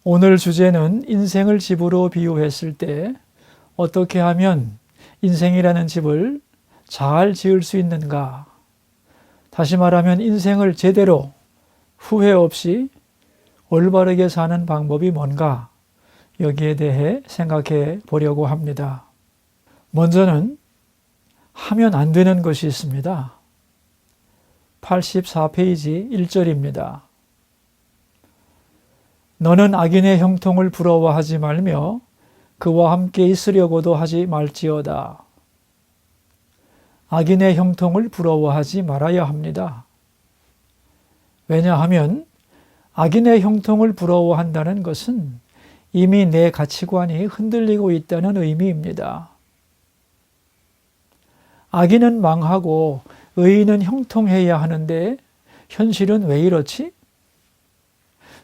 오늘 주제는 인생을 집으로 비유했을 때 어떻게 하면 인생이라는 집을 잘 지을 수 있는가? 다시 말하면 인생을 제대로 후회 없이 올바르게 사는 방법이 뭔가? 여기에 대해 생각해 보려고 합니다. 먼저는 하면 안 되는 것이 있습니다. 84페이지 1절입니다. 너는 악인의 형통을 부러워하지 말며 그와 함께 있으려고도 하지 말지어다. 악인의 형통을 부러워하지 말아야 합니다. 왜냐하면 악인의 형통을 부러워한다는 것은 이미 내 가치관이 흔들리고 있다는 의미입니다. 악인은 망하고 의인은 형통해야 하는데 현실은 왜 이렇지?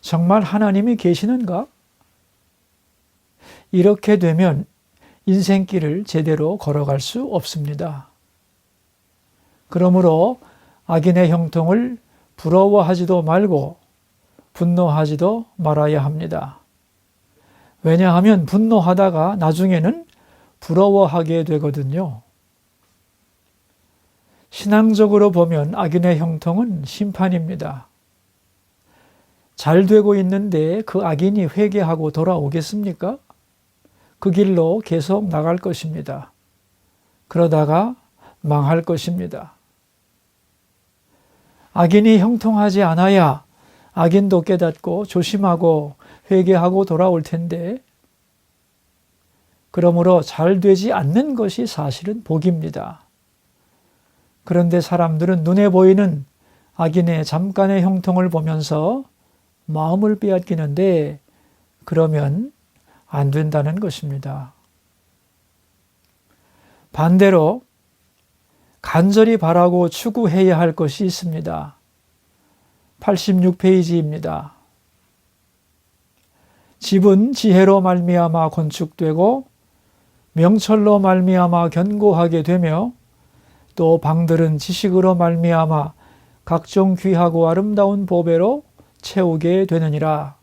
정말 하나님이 계시는가? 이렇게 되면 인생길을 제대로 걸어갈 수 없습니다. 그러므로 악인의 형통을 부러워하지도 말고 분노하지도 말아야 합니다. 왜냐하면 분노하다가 나중에는 부러워하게 되거든요. 신앙적으로 보면 악인의 형통은 심판입니다. 잘 되고 있는데 그 악인이 회개하고 돌아오겠습니까? 그 길로 계속 나갈 것입니다. 그러다가 망할 것입니다. 악인이 형통하지 않아야 악인도 깨닫고 조심하고 회개하고 돌아올 텐데, 그러므로 잘 되지 않는 것이 사실은 복입니다. 그런데 사람들은 눈에 보이는 악인의 잠깐의 형통을 보면서 마음을 빼앗기는데 그러면 안 된다는 것입니다. 반대로 간절히 바라고 추구해야 할 것이 있습니다. 86페이지입니다. 집은 지혜로 말미암아 건축되고 명철로 말미암아 견고하게 되며 또 방들은 지식으로 말미암아 각종 귀하고 아름다운 보배로 채우게 되느니라.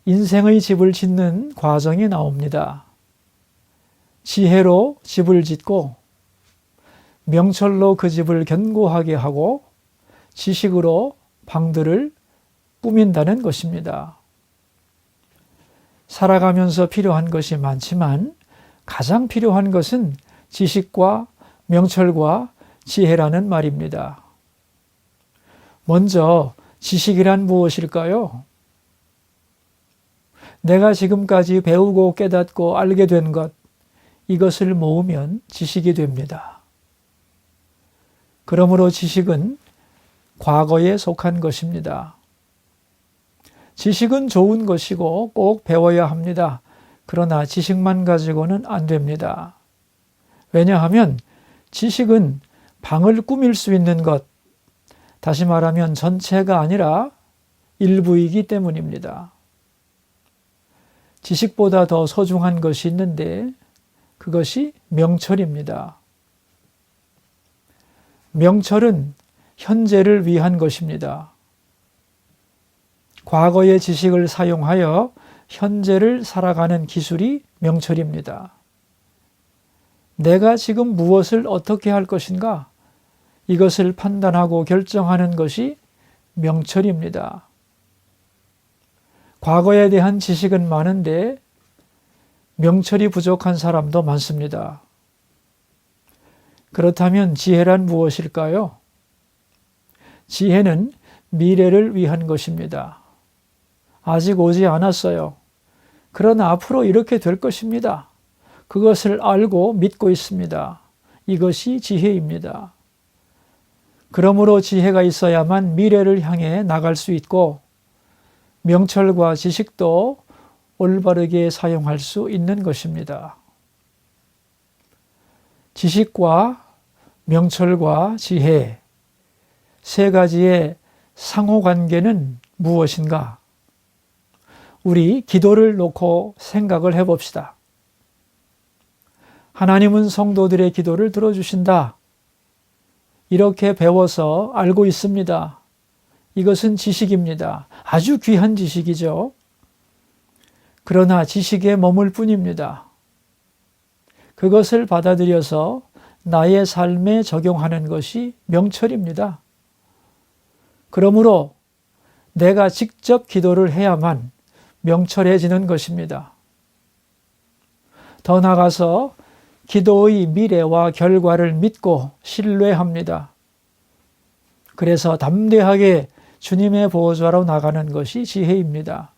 인생의 집을 짓는 과정이 나옵니다. 지혜로 집을 짓고 명철로 그 집을 견고하게 하고 지식으로 방들을 꾸민다는 것입니다. 살아가면서 필요한 것이 많지만 가장 필요한 것은 지식과 명철과 지혜라는 말입니다. 먼저 지식이란 무엇일까요? 내가 지금까지 배우고 깨닫고 알게 된 것, 이것을 모으면 지식이 됩니다. 그러므로 지식은 과거에 속한 것입니다. 지식은 좋은 것이고 꼭 배워야 합니다. 그러나 지식만 가지고는 안 됩니다. 왜냐하면 지식은 방을 꾸밀 수 있는 것, 다시 말하면 전체가 아니라 일부이기 때문입니다. 지식보다 더 소중한 것이 있는데 그것이 명철입니다. 명철은 현재를 위한 것입니다. 과거의 지식을 사용하여 현재를 살아가는 기술이 명철입니다. 내가 지금 무엇을 어떻게 할 것인가? 이것을 판단하고 결정하는 것이 명철입니다. 과거에 대한 지식은 많은데 명철이 부족한 사람도 많습니다. 그렇다면 지혜란 무엇일까요? 지혜는 미래를 위한 것입니다. 아직 오지 않았어요. 그러나 앞으로 이렇게 될 것입니다. 그것을 알고 믿고 있습니다. 이것이 지혜입니다. 그러므로 지혜가 있어야만 미래를 향해 나갈 수 있고 명철과 지식도 올바르게 사용할 수 있는 것입니다. 지식과 명철과 지혜, 세 가지의 상호관계는 무엇인가? 우리 기도를 놓고 생각을 해봅시다. 하나님은 성도들의 기도를 들어주신다. 이렇게 배워서 알고 있습니다. 이것은 지식입니다. 아주 귀한 지식이죠. 그러나 지식에 머물 뿐입니다. 그것을 받아들여서 나의 삶에 적용하는 것이 명철입니다. 그러므로 내가 직접 기도를 해야만 명철해지는 것입니다. 더 나아가서 기도의 미래와 결과를 믿고 신뢰합니다. 그래서 담대하게 주님의 보호자로 나가는 것이 지혜입니다.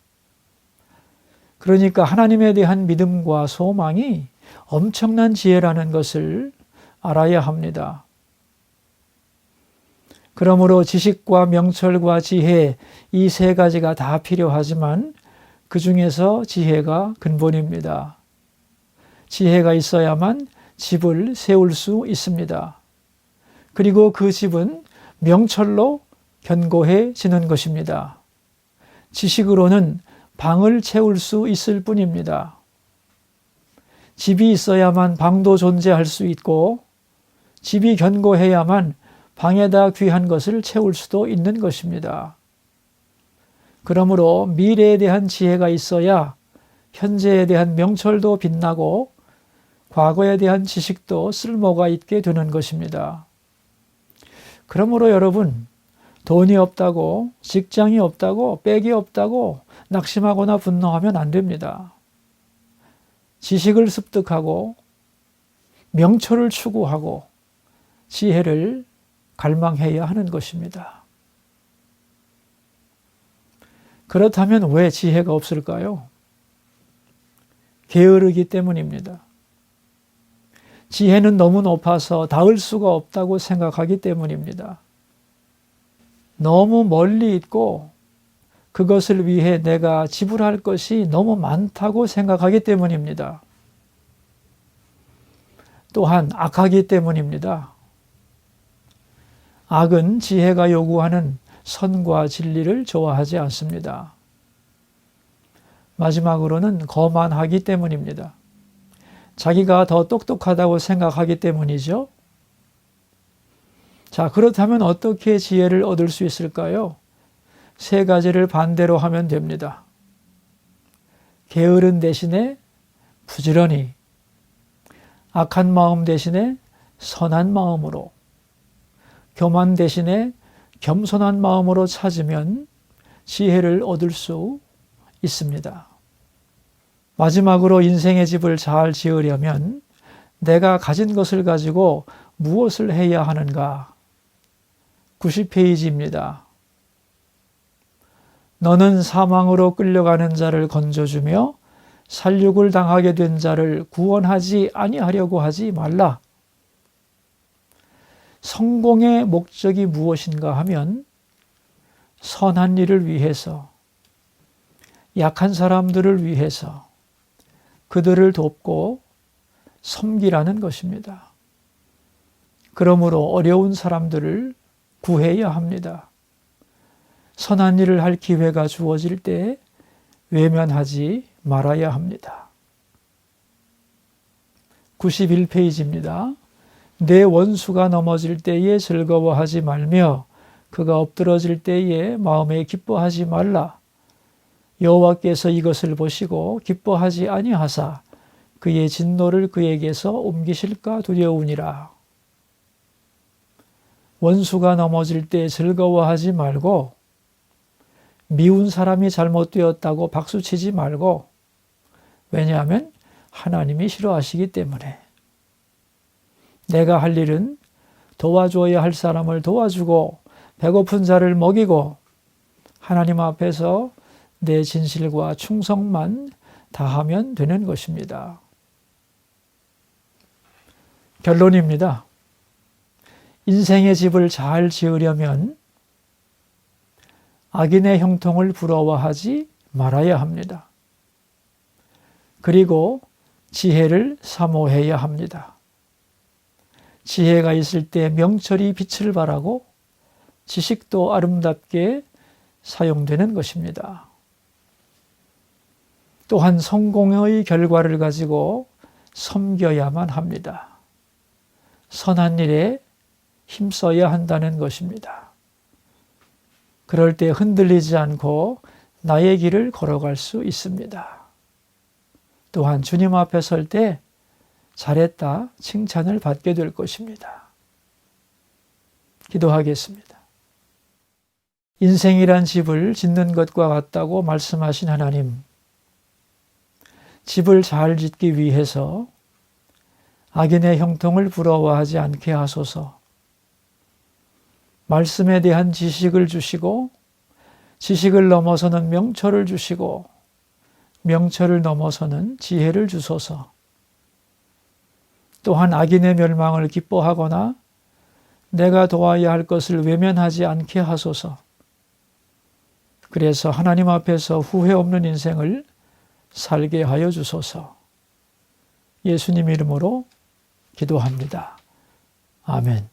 그러니까 하나님에 대한 믿음과 소망이 엄청난 지혜라는 것을 알아야 합니다. 그러므로 지식과 명철과 지혜 이 세 가지가 다 필요하지만 그 중에서 지혜가 근본입니다. 지혜가 있어야만 집을 세울 수 있습니다. 그리고 그 집은 명철로 견고해지는 것입니다. 지식으로는 방을 채울 수 있을 뿐입니다. 집이 있어야만 방도 존재할 수 있고 집이 견고해야만 방에다 귀한 것을 채울 수도 있는 것입니다. 그러므로 미래에 대한 지혜가 있어야 현재에 대한 명철도 빛나고 과거에 대한 지식도 쓸모가 있게 되는 것입니다. 그러므로 여러분, 돈이 없다고, 직장이 없다고, 빽이 없다고 낙심하거나 분노하면 안 됩니다. 지식을 습득하고 명철을 추구하고 지혜를 갈망해야 하는 것입니다. 그렇다면 왜 지혜가 없을까요? 게으르기 때문입니다. 지혜는 너무 높아서 닿을 수가 없다고 생각하기 때문입니다. 너무 멀리 있고 그것을 위해 내가 지불할 것이 너무 많다고 생각하기 때문입니다. 또한 악하기 때문입니다. 악은 지혜가 요구하는 선과 진리를 좋아하지 않습니다. 마지막으로는 거만하기 때문입니다. 자기가 더 똑똑하다고 생각하기 때문이죠. 자, 그렇다면 어떻게 지혜를 얻을 수 있을까요? 세 가지를 반대로 하면 됩니다. 게으른 대신에 부지런히, 악한 마음 대신에 선한 마음으로, 교만 대신에 겸손한 마음으로 찾으면 지혜를 얻을 수 있습니다. 마지막으로 인생의 집을 잘 지으려면 내가 가진 것을 가지고 무엇을 해야 하는가? 90페이지입니다. 너는 사망으로 끌려가는 자를 건져주며 살육을 당하게 된 자를 구원하지 아니하려고 하지 말라. 성공의 목적이 무엇인가 하면 선한 일을 위해서, 약한 사람들을 위해서 그들을 돕고 섬기라는 것입니다. 그러므로 어려운 사람들을 구해야 합니다. 선한 일을 할 기회가 주어질 때 외면하지 말아야 합니다. 91페이지입니다. 내 원수가 넘어질 때에 즐거워하지 말며 그가 엎드러질 때에 마음에 기뻐하지 말라. 여호와께서 이것을 보시고 기뻐하지 아니하사 그의 진노를 그에게서 옮기실까 두려우니라. 원수가 넘어질 때 즐거워하지 말고 미운 사람이 잘못되었다고 박수치지 말고, 왜냐하면 하나님이 싫어하시기 때문에. 내가 할 일은 도와줘야 할 사람을 도와주고 배고픈 자를 먹이고 하나님 앞에서 내 진실과 충성만 다하면 되는 것입니다. 결론입니다. 인생의 집을 잘 지으려면 악인의 형통을 부러워하지 말아야 합니다. 그리고 지혜를 사모해야 합니다. 지혜가 있을 때 명철이 빛을 발하고 지식도 아름답게 사용되는 것입니다. 또한 성공의 결과를 가지고 섬겨야만 합니다. 선한 일에 힘써야 한다는 것입니다. 그럴 때 흔들리지 않고 나의 길을 걸어갈 수 있습니다. 또한 주님 앞에 설 때 잘했다 칭찬을 받게 될 것입니다. 기도하겠습니다. 인생이란 집을 짓는 것과 같다고 말씀하신 하나님, 집을 잘 짓기 위해서 악인의 형통을 부러워하지 않게 하소서. 말씀에 대한 지식을 주시고 지식을 넘어서는 명철을 주시고 명철을 넘어서는 지혜를 주소서. 또한 악인의 멸망을 기뻐하거나 내가 도와야 할 것을 외면하지 않게 하소서. 그래서 하나님 앞에서 후회 없는 인생을 살게 하여 주소서. 예수님 이름으로 기도합니다. 아멘.